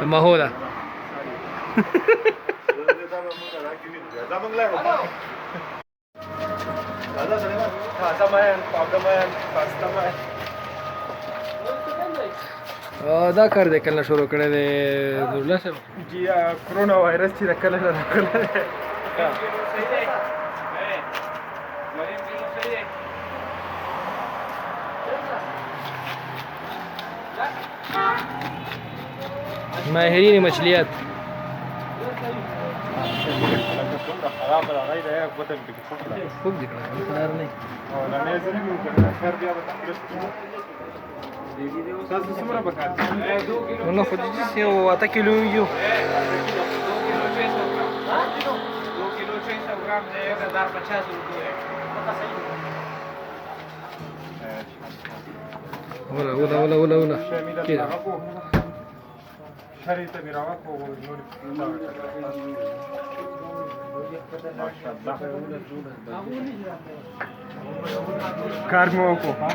Mahoda. دا کار دی کله شروع کړی دی نورالله صاحب؟ جی کرونا وایرس چې د کله نه راغلی دی. ماهرین مچھلیات خوب دي کړه خبر نه تاسو څومره پکار دي؟ نو خو دې چې یو 8 کیلو یو 2 किलो 600 ग्राम de 1050 रुपये. ولا كده شريطة براوكو ونور ما شاء الله كارموكو